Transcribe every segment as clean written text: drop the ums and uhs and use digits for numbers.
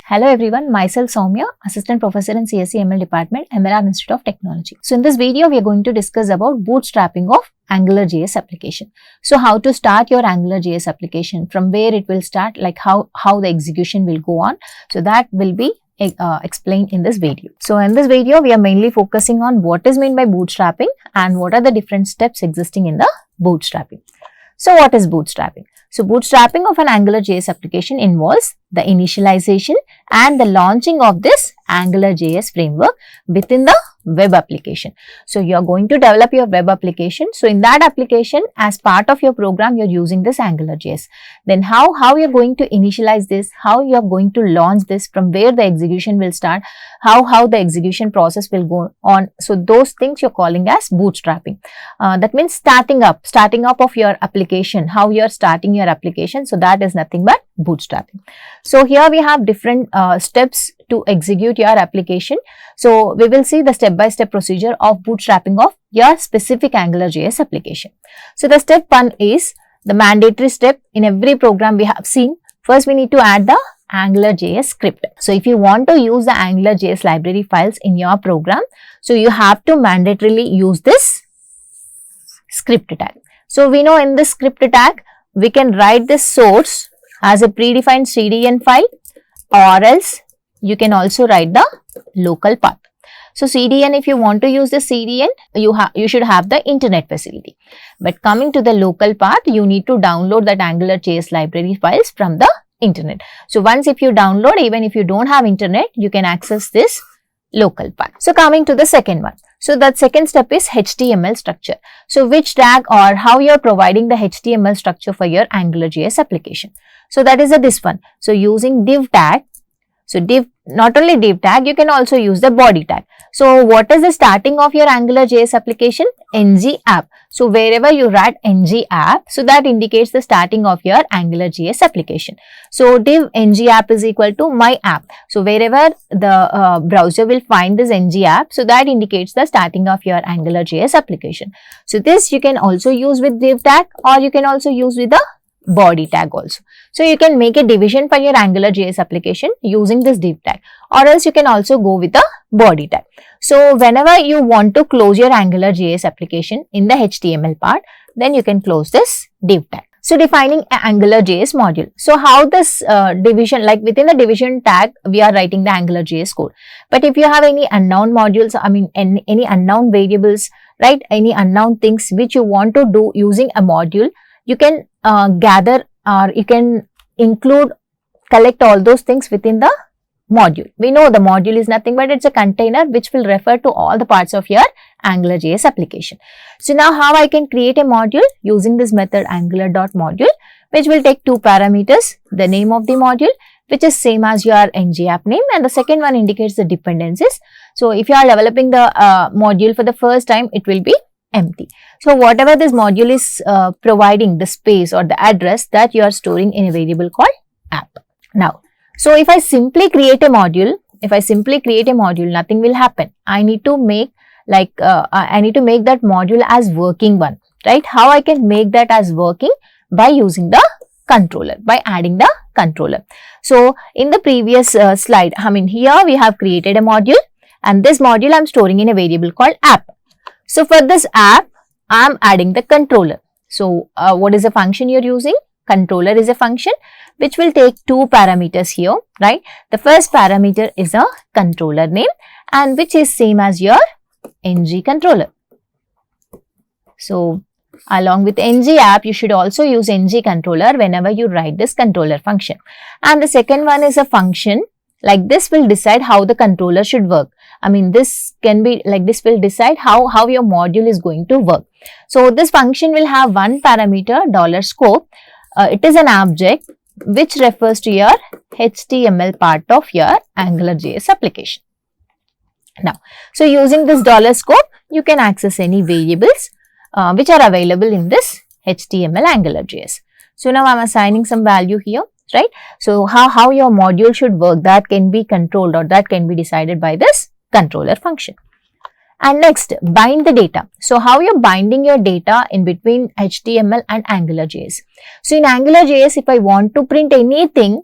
Hello everyone, myself Sowmya, Assistant Professor in CSE AIML Department, MLR Institute of Technology. So in this video, we are going to discuss about bootstrapping of AngularJS application. So how to start your AngularJS application, from where it will start, like how the execution will go on. So that will be explained in this video. So in this video, we are mainly focusing on what is meant by bootstrapping and what are the different steps existing in the bootstrapping. So what is bootstrapping? So bootstrapping of an AngularJS application involves the initialization and the launching of this AngularJS framework within the web application. So you are going to develop your web application. So in that application, as part of your program, you are using this AngularJS. Then how you are going to initialize this, how you are going to launch this, from where the execution will start, how the execution process will go on. So those things you are calling as bootstrapping. That means starting up of your application, how you are starting your application. So that is nothing but bootstrapping. So here we have different steps to execute your application. So we will see the step-by-step procedure of bootstrapping of your specific AngularJS application. So the step 1 is the mandatory step in every program we have seen. First we need to add the AngularJS script. So if you want to use the AngularJS library files in your program, so you have to mandatorily use this script tag. So we know in this script tag, we can write this source as a predefined CDN file, or else you can also write the local path. So CDN, if you want to use the CDN, you should have the internet facility. But coming to the local path, you need to download that AngularJS library files from the internet. So once if you download, even if you don't have internet, you can access this local path. So coming to the second one. So that second step is HTML structure. So which tag or how you are providing the HTML structure for your AngularJS application. So that is this one. So using div tag. So div, not only div tag, you can also use the body tag. So what is the starting of your AngularJS application? ng app. So wherever you write ng app, so that indicates the starting of your AngularJS application. So div ng app is equal to my app. So wherever the browser will find this ng app, so that indicates the starting of your AngularJS application. So this you can also use with div tag, or you can also use with the body tag also. So you can make a division for your AngularJS application using this div tag, or else you can also go with the body tag. So whenever you want to close your AngularJS application in the HTML part, then you can close this div tag. So defining an AngularJS module. So how this division, like within the division tag, we are writing the AngularJS code. But if you have any unknown modules, any unknown variables, right, any unknown things which you want to do using a module, you can gather, or you can collect all those things within the module. We know the module is nothing but it's a container which will refer to all the parts of your AngularJS application. So now how I can create a module using this method angular.module, which will take two parameters, the name of the module, which is same as your ng app name, and the second one indicates the dependencies. So if you are developing the module for the first time, it will be empty. So whatever this module is providing, the space or the address, that you are storing in a variable called app. Now, so if I simply create a module, nothing will happen. I need to make that module as working one, right? How I can make that as working? By using the controller, by adding the controller. So in the previous slide, here we have created a module, and this module I am storing in a variable called app. So for this app, I am adding the controller. So what is the function you are using? Controller is a function which will take two parameters here, right? The first parameter is a controller name, and which is same as your ng controller. So along with ng app, you should also use ng controller whenever you write this controller function. And the second one is a function, like this will decide how the controller should work. This can be like this will decide how your module is going to work. So this function will have one parameter, $scope. It is an object which refers to your HTML part of your AngularJS application. Now, so using this $scope, you can access any variables which are available in this HTML AngularJS. So now I am assigning some value here, right? So how your module should work, that can be controlled, or that can be decided by this controller function. And next, bind the data. So how you're binding your data in between HTML and AngularJS. So in AngularJS, if I want to print anything,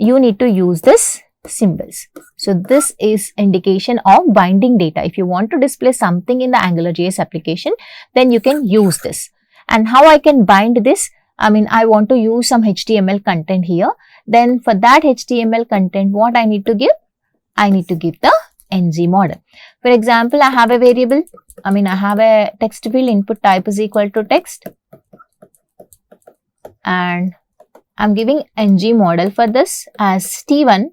you need to use this symbols. So this is indication of binding data. If you want to display something in the AngularJS application, then you can use this. And how I can bind this? I mean, I want to use some HTML content here. Then for that HTML content, what I need to give? I need to give the ng model. For example, I have a variable. I have a text field, input type is equal to text. And I'm giving ng model for this as t1.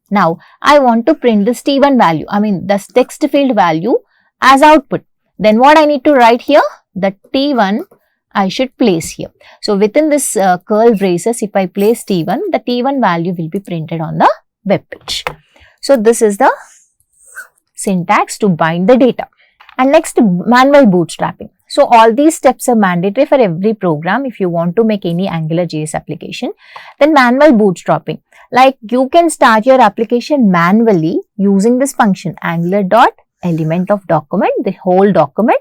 Now, I want to print this t1 value, the text field value as output. Then what I need to write here? The t1 I should place here. So, within this curl braces, if I place t1, the t1 value will be printed on the web page. So, this is the syntax to bind the data. And next, manual bootstrapping. So, all these steps are mandatory for every program if you want to make any AngularJS application. Then manual bootstrapping. Like you can start your application manually using this function angular.element of document, the whole document,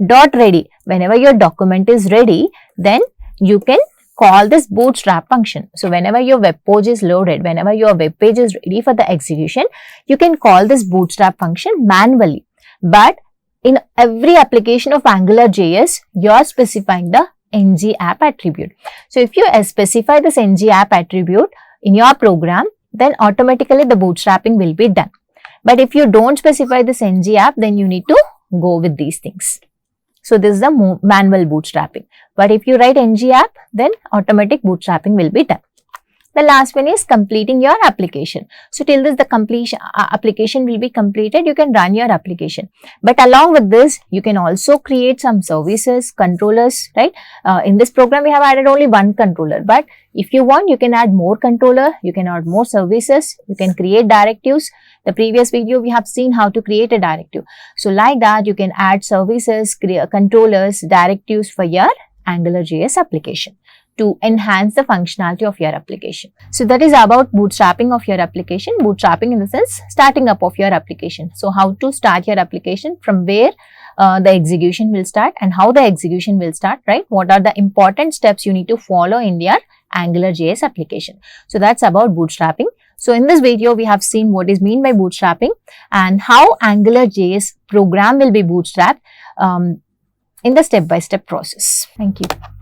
dot ready. Whenever your document is ready, then you can call this bootstrap function. So, whenever your web page is loaded, whenever your web page is ready for the execution, you can call this bootstrap function manually. But in every application of AngularJS, you are specifying the ng app attribute. So, if you specify this ng app attribute in your program, then automatically the bootstrapping will be done. But if you don't specify this ng app, then you need to go with these things. So, this is the manual bootstrapping. But if you write ng app, then automatic bootstrapping will be done. The last one is completing your application. So, till this the completion application will be completed, you can run your application. But along with this, you can also create some services, controllers, right? In this program, we have added only one controller. But if you want, you can add more controller, you can add more services, you can create directives. The previous video, we have seen how to create a directive. So, like that, you can add services, controllers, directives for your AngularJS application to enhance the functionality of your application. So, that is about bootstrapping of your application. Bootstrapping in the sense, starting up of your application. So, how to start your application, from where the execution will start and how the execution will start, right? What are the important steps you need to follow in your AngularJS application. So, that's about bootstrapping. So, in this video, we have seen what is meant by bootstrapping and how AngularJS program will be bootstrapped in the step-by-step process. Thank you.